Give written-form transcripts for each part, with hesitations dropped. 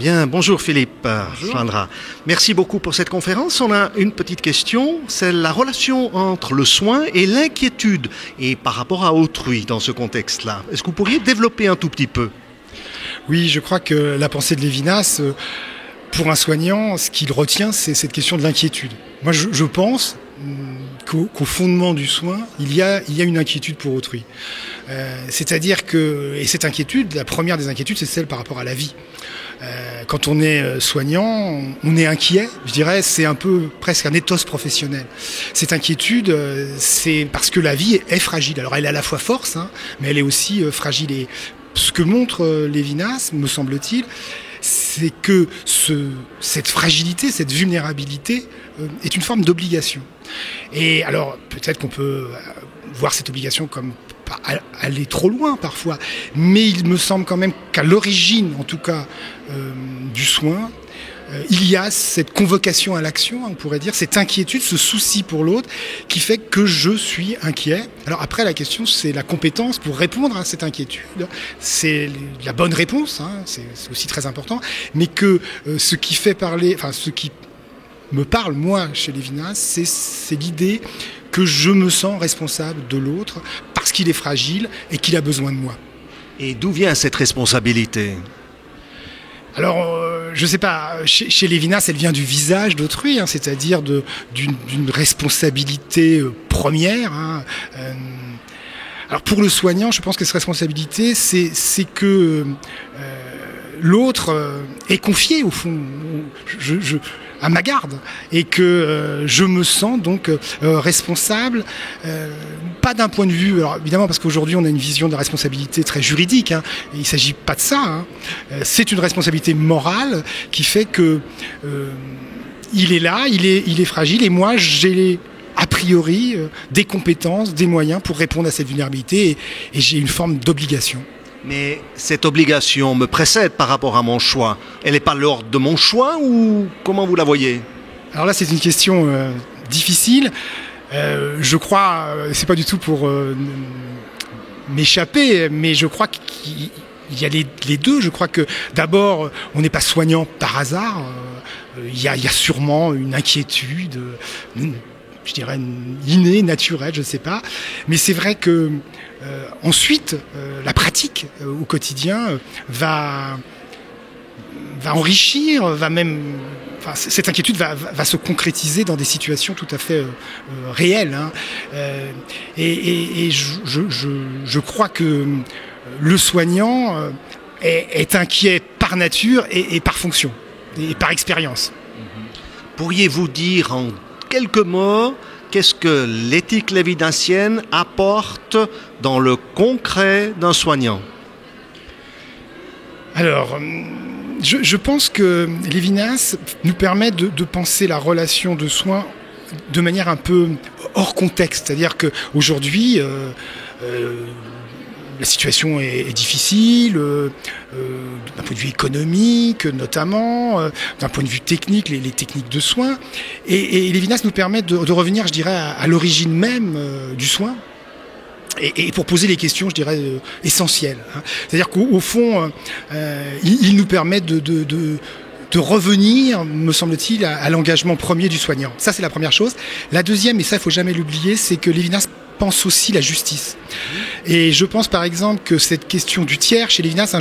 Bien, bonjour Philippe, Bonjour. Chandra. Merci beaucoup pour cette conférence. On a une petite question, c'est la relation entre le soin et l'inquiétude, et par rapport à autrui dans ce contexte-là. Est-ce que vous pourriez développer un tout petit peu ? Oui, je crois que la pensée de Lévinas, pour un soignant, ce qu'il retient, c'est cette question de l'inquiétude. Moi, je pense qu'au fondement du soin, il y a une inquiétude pour autrui. C'est-à-dire que, et cette inquiétude, la première des inquiétudes, c'est celle par rapport à la vie. Quand on est soignant, on est inquiet, je dirais, c'est un peu presque un ethos professionnel. Cette inquiétude, c'est parce que la vie est fragile. Alors elle est à la fois force, mais elle est aussi fragile. Et ce que montre Lévinas, me semble-t-il, c'est que cette fragilité, cette vulnérabilité est une forme d'obligation. Et alors, peut-être qu'on peut voir cette obligation comme aller trop loin parfois, mais il me semble quand même qu'à l'origine, en tout cas, du soin, il y a cette convocation à l'action, on pourrait dire, cette inquiétude, ce souci pour l'autre, qui fait que je suis inquiet. Alors après, la question, c'est la compétence pour répondre à cette inquiétude. C'est la bonne réponse, c'est aussi très important, mais que ce qui fait parler, enfin ce qui me parle, moi, chez Lévinas, c'est l'idée que je me sens responsable de l'autre parce qu'il est fragile et qu'il a besoin de moi. Et d'où vient cette responsabilité ? Alors, je ne sais pas, chez Lévinas, elle vient du visage d'autrui, c'est-à-dire d'une responsabilité première. Alors pour le soignant, je pense que cette responsabilité, c'est que l'autre est confié, au fond, à ma garde, et que je me sens donc responsable, pas d'un point de vue, alors évidemment parce qu'aujourd'hui on a une vision de la responsabilité très juridique, et il ne s'agit pas de ça, c'est une responsabilité morale qui fait que il est là, il est fragile, et moi j'ai a priori des compétences, des moyens pour répondre à cette vulnérabilité, et j'ai une forme d'obligation. Mais cette obligation me précède par rapport à mon choix. Elle n'est pas l'ordre de mon choix ou comment vous la voyez ? Alors là, c'est une question difficile. Je crois, c'est pas du tout pour m'échapper, mais je crois qu'il y a les deux. Je crois que d'abord, on n'est pas soignant par hasard. Il y a sûrement une inquiétude, je dirais innée, naturelle, je ne sais pas. Mais c'est vrai que ensuite, la pratique au quotidien va enrichir, va même, enfin, cette inquiétude va se concrétiser dans des situations tout à fait réelles. Et je crois que le soignant est inquiet par nature et par fonction, et par expérience. Pourriez-vous dire en quelques mots qu'est-ce que l'éthique lévinassienne apporte dans le concret d'un soignant ? Alors, je pense que Lévinas nous permet de penser la relation de soins de manière un peu hors contexte. C'est-à-dire qu'aujourd'hui, la situation est difficile, d'un point de vue économique notamment, d'un point de vue technique, les techniques de soins. Et Lévinas nous permet de revenir, je dirais, à l'origine même du soin. Et pour poser les questions, je dirais, essentielles. C'est-à-dire qu'au fond, il nous permet de revenir, me semble-t-il, à l'engagement premier du soignant. Ça, c'est la première chose. La deuxième, et ça, il ne faut jamais l'oublier, c'est que Lévinas pense aussi la justice. Et je pense par exemple que cette question du tiers chez Lévinas,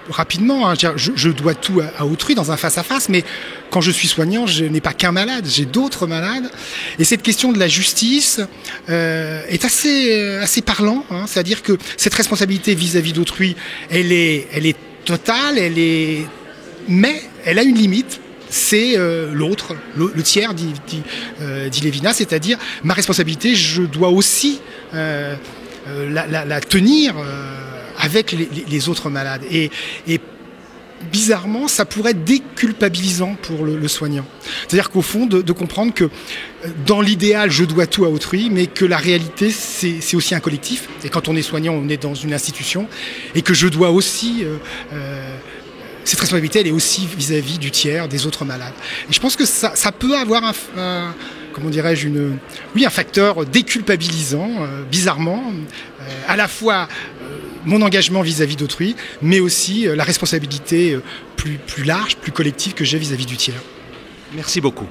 rapidement, je dois tout à autrui dans un face-à-face, mais quand je suis soignant, je n'ai pas qu'un malade, j'ai d'autres malades. Et cette question de la justice est assez parlant, c'est-à-dire que cette responsabilité vis-à-vis d'autrui, elle est totale, mais elle a une limite. C'est l'autre, le tiers, dit Lévinas, c'est-à-dire ma responsabilité, je dois aussi la tenir avec les autres malades. Et bizarrement, ça pourrait être déculpabilisant pour le soignant. C'est-à-dire qu'au fond, de comprendre que dans l'idéal, je dois tout à autrui, mais que la réalité, c'est aussi un collectif. Et quand on est soignant, on est dans une institution, et que je dois aussi... cette responsabilité, elle est aussi vis-à-vis du tiers, des autres malades. Et je pense que ça peut avoir comment dirais-je, un facteur déculpabilisant, bizarrement, à la fois mon engagement vis-à-vis d'autrui, mais aussi la responsabilité plus large, plus collective que j'ai vis-à-vis du tiers. Merci beaucoup.